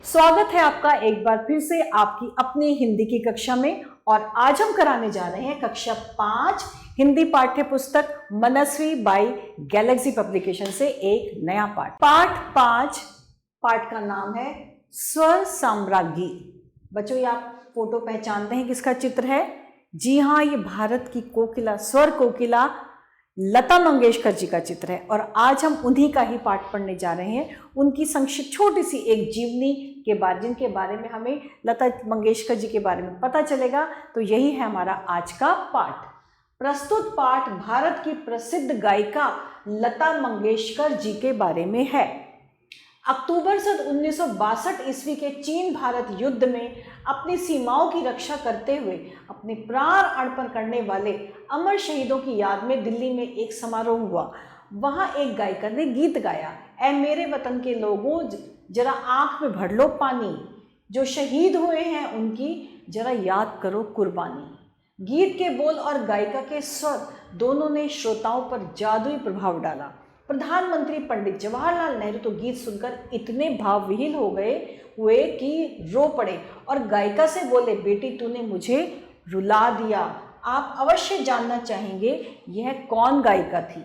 स्वागत है आपका एक बार फिर से आपकी अपनी हिंदी की कक्षा में। और आज हम कराने जा रहे हैं कक्षा 5 हिंदी पाठ्य पुस्तक मनस्वी बाई गैलेक्सी पब्लिकेशन से एक नया पाठ। पाठ 5 पाठ का नाम है स्वर साम्राज्ञी। बच्चों, ये आप फोटो पहचानते हैं किसका चित्र है? जी हाँ, ये भारत की कोकिला, स्वर कोकिला लता मंगेशकर जी का चित्र है। और आज हम उन्हीं का ही पाठ पढ़ने जा रहे हैं। उनकी संक्षिप्त छोटी सी एक जीवनी के बारे, जिनके बारे में हमें लता मंगेशकर जी के बारे में पता चलेगा। तो यही है हमारा आज का पाठ। प्रस्तुत पाठ भारत की प्रसिद्ध गायिका लता मंगेशकर जी के बारे में है। अक्टूबर सन 1962 ईस्वी के चीन भारत युद्ध में अपनी सीमाओं की रक्षा करते हुए अपने प्राण अर्पण करने वाले अमर शहीदों की याद में दिल्ली में एक समारोह हुआ। वहां एक गायिका ने गीत गाया, ऐ मेरे वतन के लोगों जरा आंख में भर लो पानी, जो शहीद हुए हैं उनकी जरा याद करो कुर्बानी। गीत के बोल और गायिका के स्वर दोनों ने श्रोताओं पर जादुई प्रभाव डाला। प्रधानमंत्री पंडित जवाहरलाल नेहरू तो गीत सुनकर इतने भावविहीन हो गए हुए कि रो पड़े और गायिका से बोले, बेटी तूने मुझे रुला दिया। आप अवश्य जानना चाहेंगे यह कौन गायिका थी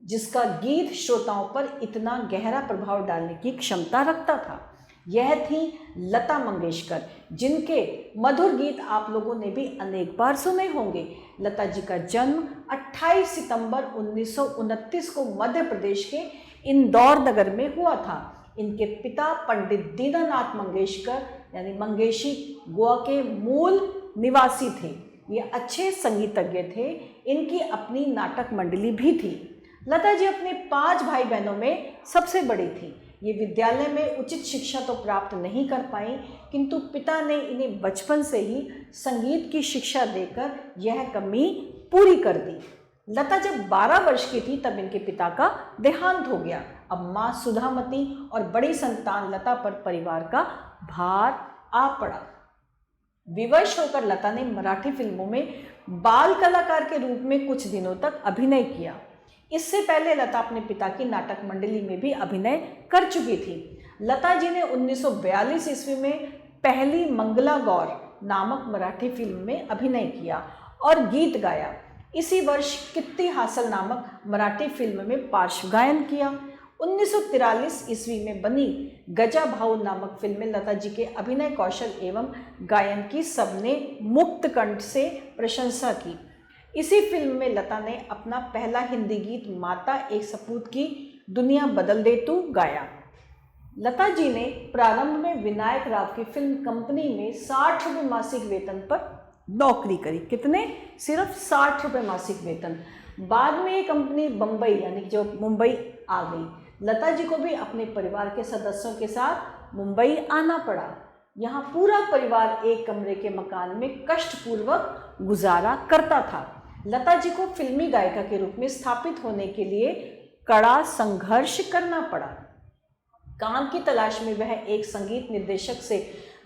जिसका गीत श्रोताओं पर इतना गहरा प्रभाव डालने की क्षमता रखता था। यह थी लता मंगेशकर, जिनके मधुर गीत आप लोगों ने भी अनेक बार सुने होंगे। लता जी का जन्म 28 सितंबर 1929 को मध्य प्रदेश के इंदौर नगर में हुआ था। इनके पिता पंडित दीनानाथ मंगेशकर यानी मंगेशी गोवा के मूल निवासी थे। ये अच्छे संगीतज्ञ थे। इनकी अपनी नाटक मंडली भी थी। लता जी अपने 5 भाई बहनों में सबसे बड़ी थी। ये विद्यालय में उचित शिक्षा तो प्राप्त नहीं कर पाई, किंतु पिता ने इन्हें बचपन से ही संगीत की शिक्षा देकर यह कमी पूरी कर दी। लता जब 12 वर्ष की थी तब इनके पिता का देहांत हो गया। अब माँ सुधामती और बड़ी संतान लता पर परिवार का भार आ पड़ा। विवश होकर लता ने मराठी फिल्मों में बाल कलाकार के रूप में कुछ दिनों तक अभिनय किया। इससे पहले लता अपने पिता की नाटक मंडली में भी अभिनय कर चुकी थी। लता जी ने 1942 ईस्वी में पहली मंगला गौर नामक मराठी फिल्म में अभिनय किया और गीत गाया। इसी वर्ष कित्ती हासल नामक मराठी फिल्म में पार्श्व गायन किया। 1943 ईस्वी में बनी गजा भाऊ नामक फिल्म में लता जी के अभिनय कौशल एवं गायन की सबने मुक्त कंठ से प्रशंसा की। इसी फिल्म में लता ने अपना पहला हिंदी गीत माता एक सपूत की दुनिया बदल दे तू गाया। लता जी ने प्रारंभ में विनायक राव की फिल्म कंपनी में 60 रुपये मासिक वेतन पर नौकरी करी। कितने? सिर्फ 60 रुपये मासिक वेतन। बाद में ये कंपनी बम्बई यानी जो मुंबई आ गई। लता जी को भी अपने परिवार के सदस्यों के साथ मुंबई आना पड़ा। यहाँ पूरा परिवार एक कमरे के मकान में कष्टपूर्वक गुजारा करता था। लता जी को फिल्मी गायिका के रूप में स्थापित होने के लिए कड़ा संघर्ष करना पड़ा। काम की तलाश में वह एक संगीत निर्देशक से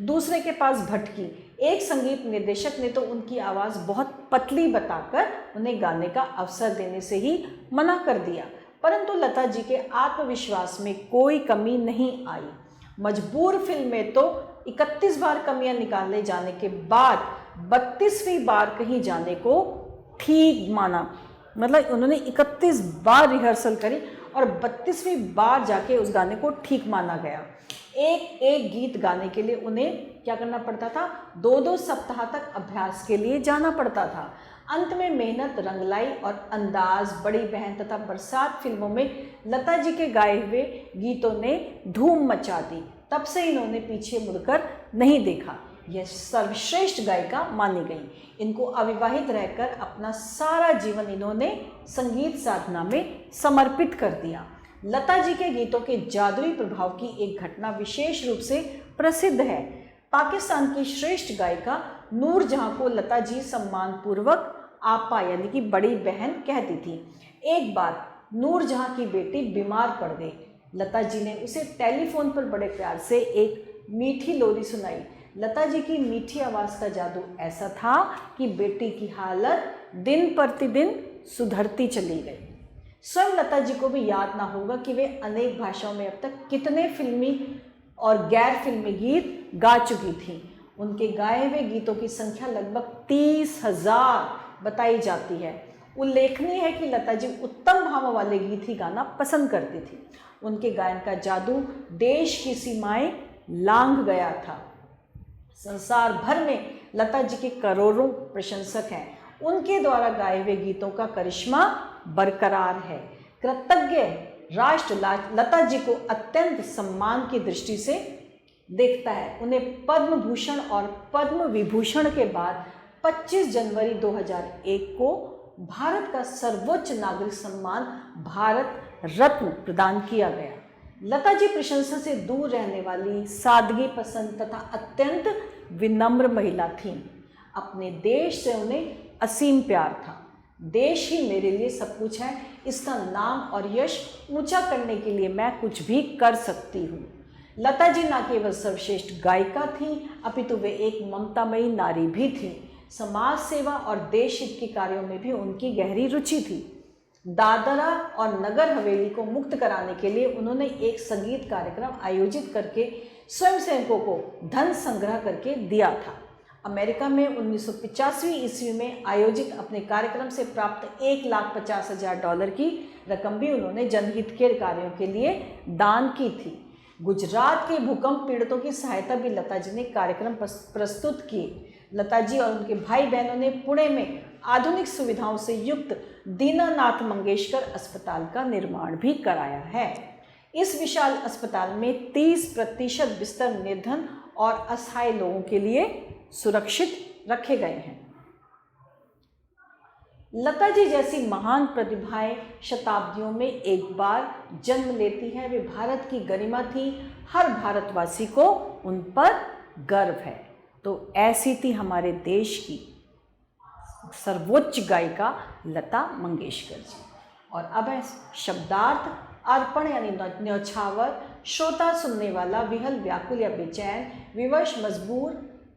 दूसरे के पास भटकी। एक संगीत निर्देशक ने तो उनकी आवाज़ बहुत पतली बताकर उन्हें गाने का अवसर देने से ही मना कर दिया, परंतु लता जी के आत्मविश्वास में कोई कमी नहीं आई। मजबूर फिल्म में तो 31 बार कमियां निकाले जाने के बाद 32वीं बार कहीं जाने को ठीक माना। मतलब उन्होंने 31 बार रिहर्सल करी और 32वीं बार जाके उस गाने को ठीक माना गया। एक एक गीत गाने के लिए उन्हें क्या करना पड़ता था? 2-2 सप्ताह तक अभ्यास के लिए जाना पड़ता था। अंत में मेहनत रंग लाई और अंदाज, बड़ी बहन तथा बरसात फिल्मों में लता जी के गाए हुए गीतों ने धूम मचा दी। तब से इन्होंने पीछे मुड़कर नहीं देखा। यह सर्वश्रेष्ठ गायिका मानी गई। इनको अविवाहित रहकर अपना सारा जीवन इन्होंने संगीत साधना में समर्पित कर दिया। लता जी के गीतों के जादुई प्रभाव की एक घटना विशेष रूप से प्रसिद्ध है। पाकिस्तान की श्रेष्ठ गायिका नूरजहां को लता जी सम्मानपूर्वक आपा यानी कि बड़ी बहन कहती थी। एक बार नूरजहां की बेटी बीमार पड़ गई। लता जी ने उसे टेलीफोन पर बड़े प्यार से एक मीठी लोरी सुनाई। लता जी की मीठी आवाज़ का जादू ऐसा था कि बेटी की हालत दिन प्रतिदिन सुधरती चली गई। स्वयं लता जी को भी याद ना होगा कि वे अनेक भाषाओं में अब तक कितने फिल्मी और गैर फिल्मी गीत गा चुकी थीं। उनके गाए हुए गीतों की संख्या लगभग 30,000 बताई जाती है। उल्लेखनीय है कि लता जी उत्तम भाव वाले गीत ही गाना पसंद करती थी। उनके गायन का जादू देश की सीमाएं लांघ गया था। संसार भर में लता जी के करोड़ों प्रशंसक हैं। उनके द्वारा गाए हुए गीतों का करिश्मा बरकरार है। कृतज्ञ राष्ट्र लता जी को अत्यंत सम्मान की दृष्टि से देखता है। उन्हें पद्म भूषण और पद्म विभूषण के बाद 25 जनवरी 2001 को भारत का सर्वोच्च नागरिक सम्मान भारत रत्न प्रदान किया गया। लता जी प्रशंसा से दूर रहने वाली, सादगी पसंद तथा अत्यंत विनम्र महिला थीं। अपने देश से उन्हें असीम प्यार था। देश ही मेरे लिए सब कुछ है, इसका नाम और यश ऊंचा करने के लिए मैं कुछ भी कर सकती हूँ। लता जी न केवल सर्वश्रेष्ठ गायिका थीं, अपितु वे एक ममतामयी नारी भी थीं। समाज सेवा और देश हित के कार्यों में भी उनकी गहरी रुचि थी। दादरा और नगर हवेली को मुक्त कराने के लिए उन्होंने एक संगीत कार्यक्रम आयोजित करके स्वयंसेवकों को धन संग्रह करके दिया था। अमेरिका में 1985 ईस्वी में आयोजित अपने कार्यक्रम से प्राप्त $1,50,000 की रकम भी उन्होंने जनहित के कार्यों के लिए दान की थी। गुजरात के भूकंप पीड़ितों की सहायता भी लता जी ने कार्यक्रम प्रस्तुत किए। लता जी और उनके भाई बहनों ने पुणे में आधुनिक सुविधाओं से युक्त दीनानाथ मंगेशकर अस्पताल का निर्माण भी कराया है। इस विशाल अस्पताल में 30% बिस्तर निर्धन और असहाय लोगों के लिए सुरक्षित रखे गए हैं। लता जी जैसी महान प्रतिभाएं शताब्दियों में एक बार जन्म लेती हैं। वे भारत की गरिमा थी। हर भारतवासी को उन पर गर्व है। तो ऐसी थी हमारे देश की सर्वोच्च गायिका लता मंगेशकर जी। और अब है शब्दार्थ अर्पण यानी न्यौछावर, श्रोता सुनने वाला, विहल व्याकुल या बेचैन, विवश मजबूर,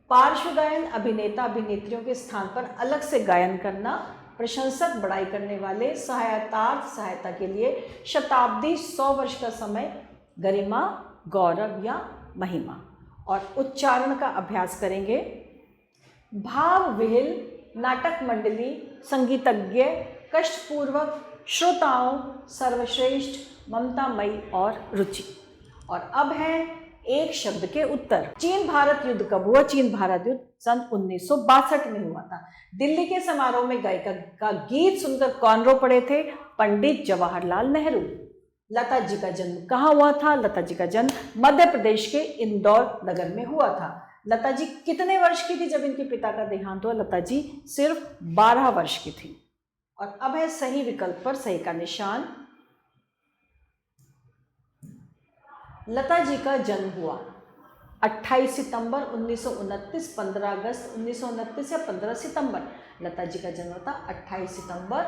पार्श्व गायन, अभिनेता अभिनेत्रियों के स्थान पर अलग से गायन करना, प्रशंसक बड़ाई करने वाले, सहायतार्थ सहायता के लिए, शताब्दी 100 वर्ष का समय, गरिमा गौरव या महिमा। और उच्चारण का अभ्यास करेंगे। भाव विहिल, नाटक मंडली, संगीतज्ञ, कष्टपूर्वक, श्रोताओं, सर्वश्रेष्ठ, ममतामयी और रुचि। और अब है एक शब्द के उत्तर। चीन भारत युद्ध कब हुआ? चीन भारत युद्ध सन 1962 में हुआ था। दिल्ली के समारोह में गायिका का गीत सुनकर कौन रो पड़े थे? पंडित जवाहरलाल नेहरू। लता जी का जन्म कहाँ हुआ था? लता जी का जन्म मध्य प्रदेश के इंदौर नगर में हुआ था। लता जी कितने वर्ष की थी जब इनके पिता का देहांत हुआ? लता जी सिर्फ 12 वर्ष की थी। और अब है सही विकल्प पर सही का निशान। लता जी का जन्म हुआ 28 सितंबर 1929, 15 अगस्त 1929 या 15 सितंबर। लता जी का जन्म था 28 सितंबर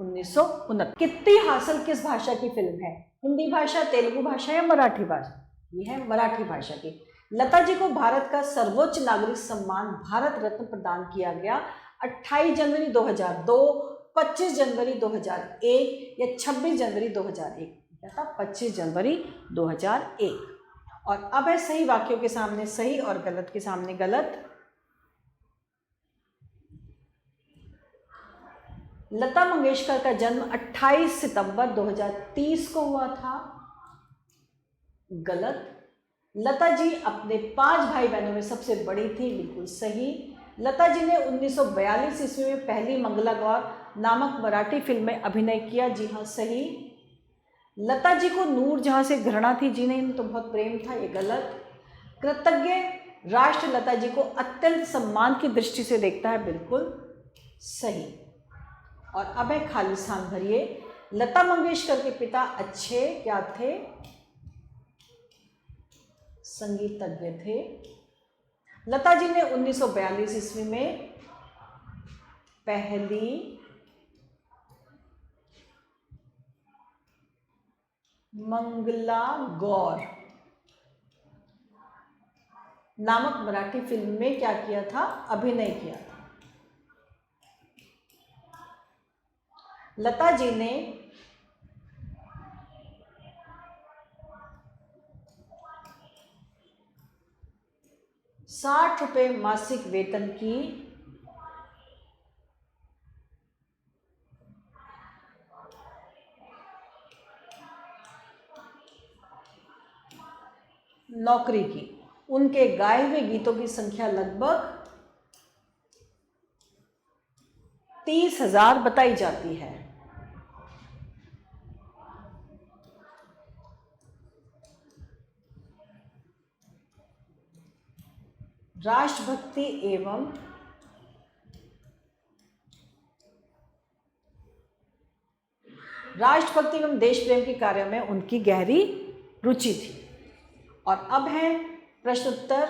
1929। कितनी हासिल किस भाषा की फिल्म है? हिंदी भाषा, तेलुगु भाषा या मराठी भाषा? ये है मराठी भाषा की। लता जी को भारत का सर्वोच्च नागरिक सम्मान भारत रत्न प्रदान किया गया 28 जनवरी 2002, 25 जनवरी 2001 या 26 जनवरी 2001। क्या था? 25 जनवरी 2001। और अब है सही वाक्यों के सामने सही और गलत के सामने गलत। लता मंगेशकर का जन्म 28 सितंबर 2030 को हुआ था। गलत। लता जी अपने 5 भाई बहनों में सबसे बड़ी थी। बिल्कुल सही। लता जी ने 1942 ईस्वी में पहली मंगला गौर नामक मराठी फिल्म में अभिनय किया। जी हाँ, सही। लता जी को नूरजहां से घृणा थी, जिन्हें तो बहुत प्रेम था। ये गलत। कृतज्ञ राष्ट्र लता जी को अत्यंत सम्मान की दृष्टि से देखता है। बिल्कुल सही। और अब है खाली स्थान भरिए। लता मंगेशकर के पिता अच्छे क्या थे? संगीतज्ञ थे। लता जी ने 1942 ईस्वी में पहली मंगला गौर नामक मराठी फिल्म में क्या किया था? अभिनय किया था। लता जी ने ₹60 मासिक वेतन की नौकरी की। उनके गाए हुए गीतों की संख्या लगभग 30,000 बताई जाती है। राष्ट्रभक्ति एवं देश प्रेम के कार्यों में उनकी गहरी रुचि थी। और अब है प्रश्न उत्तर।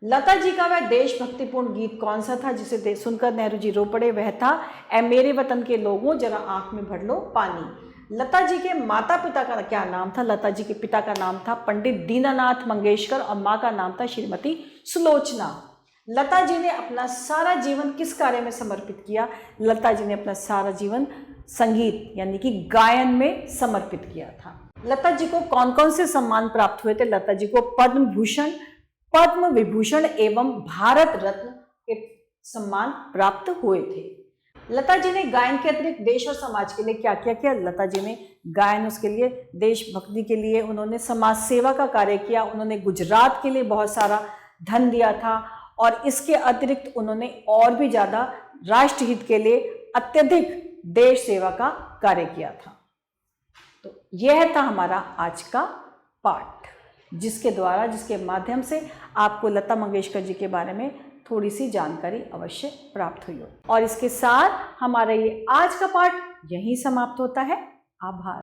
लता जी का वह देशभक्तिपूर्ण गीत कौन सा था जिसे सुनकर नेहरू जी रो पड़े? वह था ऐ मेरे वतन के लोगों जरा आंख में भर लो पानी। लता जी के माता पिता का क्या नाम था? लता जी के पिता का नाम था पंडित दीनानाथ मंगेशकर और माँ का नाम था श्रीमती सुलोचना। लता जी ने अपना सारा जीवन किस कार्य में समर्पित किया? लता जी ने अपना सारा जीवन संगीत यानी कि गायन में समर्पित किया था। लता जी को कौन कौन से सम्मान प्राप्त हुए थे? लता जी को पद्म भूषण, पद्म विभूषण एवं भारत रत्न के सम्मान प्राप्त हुए थे। लता जी ने गायन के अतिरिक्त देश और समाज के लिए क्या क्या किया? लता जी ने गायन उसके लिए, देशभक्ति के लिए उन्होंने समाज सेवा का कार्य किया। उन्होंने गुजरात के लिए बहुत सारा धन दिया था और इसके अतिरिक्त उन्होंने और भी ज़्यादा राष्ट्रहित के लिए अत्यधिक देश सेवा का कार्य किया था। तो यह था हमारा आज का पाठ, जिसके माध्यम से आपको लता मंगेशकर जी के बारे में थोड़ी सी जानकारी अवश्य प्राप्त हुई हो। और इसके साथ हमारा ये आज का पाठ यहीं समाप्त होता है। आभार।